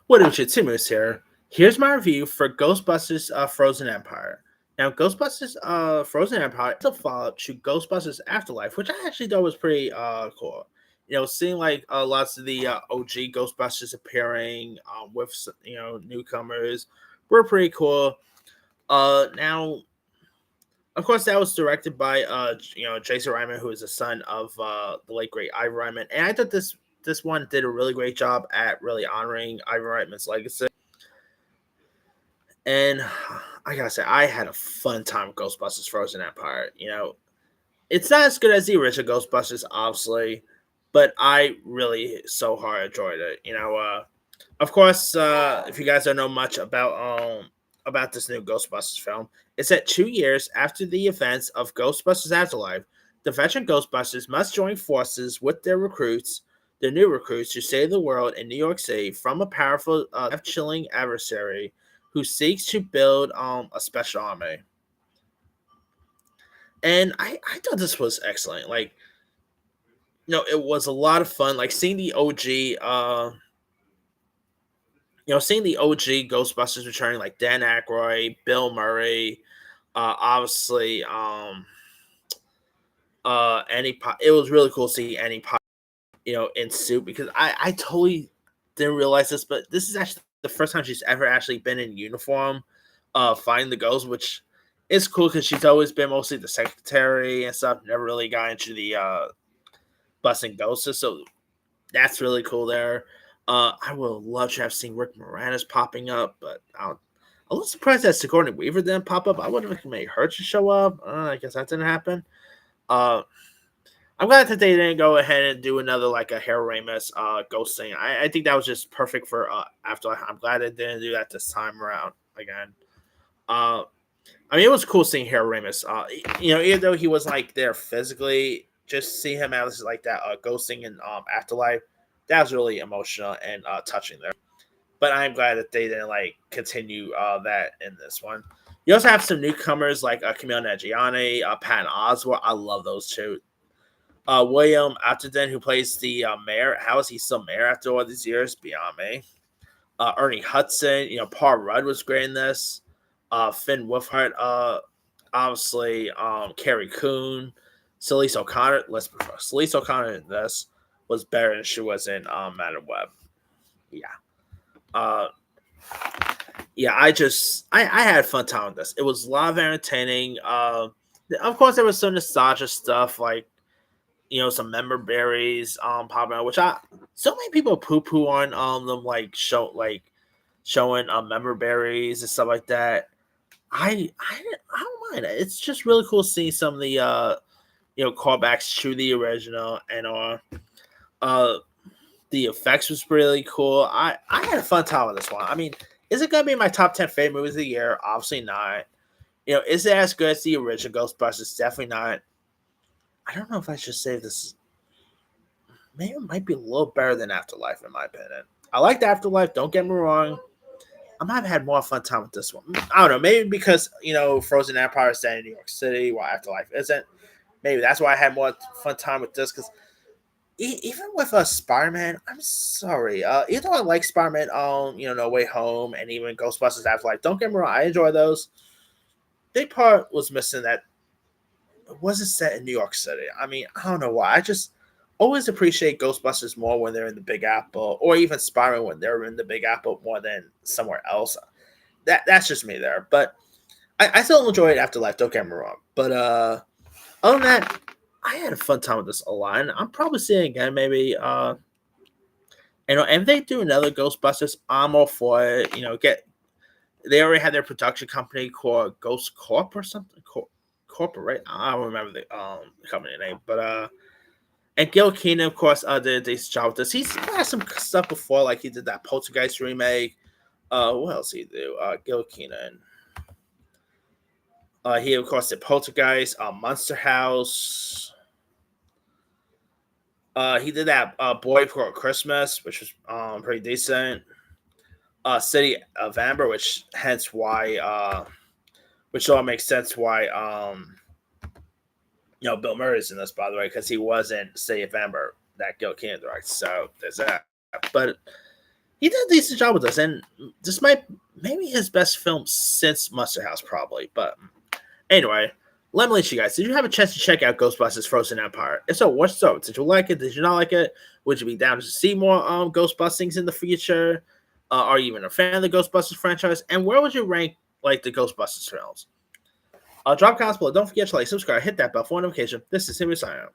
What up, you Moose here. Here's my review for Ghostbusters Frozen Empire. Now, Ghostbusters Frozen Empire is a follow-up to Ghostbusters Afterlife, which I actually thought was pretty cool. Seeing like lots of the OG Ghostbusters appearing with newcomers were pretty cool. Now, of course, that was directed by Jason Reitman, who is the son of the late great Ivan Reitman, and I thought this one did a really great job at really honoring Ivan Reitman's legacy. And I gotta say, I had a fun time with Ghostbusters Frozen Empire. It's not as good as the original Ghostbusters, obviously, but I really so hard enjoyed it. Of course, if you guys don't know much about this new Ghostbusters film, it's set 2 years after the events of Ghostbusters Afterlife. The veteran Ghostbusters must join forces with their new recruits, to save the world in New York City from a powerful, death-chilling adversary who seeks to build a special army. And I thought this was excellent. Like, it was a lot of fun. Like seeing the OG, seeing the OG Ghostbusters returning, like Dan Aykroyd, Bill Murray, obviously, it was really cool to see Annie Potts, in suit because I totally didn't realize this, but this is actually the first time she's ever actually been in uniform, fighting the ghosts, which is cool because she's always been mostly the secretary and stuff. Never really got into the busting ghosts, so that's really cool there. I would love to have seen Rick Moranis popping up, but I'm a little surprised that Sigourney Weaver didn't pop up. I would have made her to show up. I guess that didn't happen. Uh, I'm glad that they didn't go ahead and do another like a Harold Ramis ghost thing. I think that was just perfect for Afterlife. I'm glad they didn't do that this time around again. Uh, I mean, it was cool seeing Harold Ramis. Even though he was like there physically, just see him as like that ghosting in Afterlife. That was really emotional and touching there. But I'm glad that they didn't like continue that in this one. You also have some newcomers like Camille Nanjiani, Patton Oswalt. I love those two. William Atherton, who plays the mayor. How is he still mayor after all these years? Beyond me. Ernie Hudson, Paul Rudd was great in this. Finn Wolfhard, obviously, Carrie Coon, Celeste O'Connor. Celeste O'Connor in this was better than she was in Madam Web. Yeah. Uh, yeah, I had a fun time with this. It was a lot of entertaining. Of course, there was some nostalgia stuff like some member berries popping out, which I so many people poo poo on them showing member berries and stuff like that. I don't mind it. It's just really cool seeing some of the callbacks to the original and uh the effects was really cool. I had a fun time with this one. I mean, is it gonna be my top 10 favorite movies of the year? Obviously not. Is it as good as the original Ghostbusters? Definitely not. I don't know if I should say this. Maybe it might be a little better than Afterlife, in my opinion. I liked Afterlife. Don't get me wrong. I might have had more fun time with this one. I don't know. Maybe because Frozen Empire is set in New York City, while Afterlife isn't. Maybe that's why I had more fun time with this. Because even with Spider-Man, I'm sorry. Even though I like Spider-Man, No Way Home, and even Ghostbusters Afterlife, don't get me wrong. I enjoy those. Big part was missing that it wasn't set in New York City. I mean, I don't know why. I just always appreciate Ghostbusters more when they're in the Big Apple, or even Spider-Man when they're in the Big Apple more than somewhere else. That's just me there. But I still enjoyed Afterlife. Don't get me wrong. But other than that, I had a fun time with this a lot. And I'm probably seeing it again maybe. And if they do another Ghostbusters, I'm all for it. They already had their production company called Ghost Corp or something. Corporate. I don't remember the company name, but and Gil Keenan, of course, did a decent job with this. He's had some stuff before, like he did that Poltergeist remake. What else did he do? Gil Keenan. He of course did Poltergeist, Monster House. He did that Boy Before Christmas, which was pretty decent. City of Amber, which all makes sense why Bill Murray's in this, by the way, because he was in City of Amber that Gil Keenan directs. So there's that. But he did a decent job with this, and this might maybe his best film since Mustard House, probably. But anyway, let me let you guys. Did you have a chance to check out Ghostbusters: Frozen Empire? If so, what's so? Did you like it? Did you not like it? Would you be down to see more Ghostbusters in the future? Are you even a fan of the Ghostbusters franchise? And where would you rank like the Ghostbusters films? Drop comments below. Don't forget to like, subscribe, hit that bell for notification. This is Henry signing out.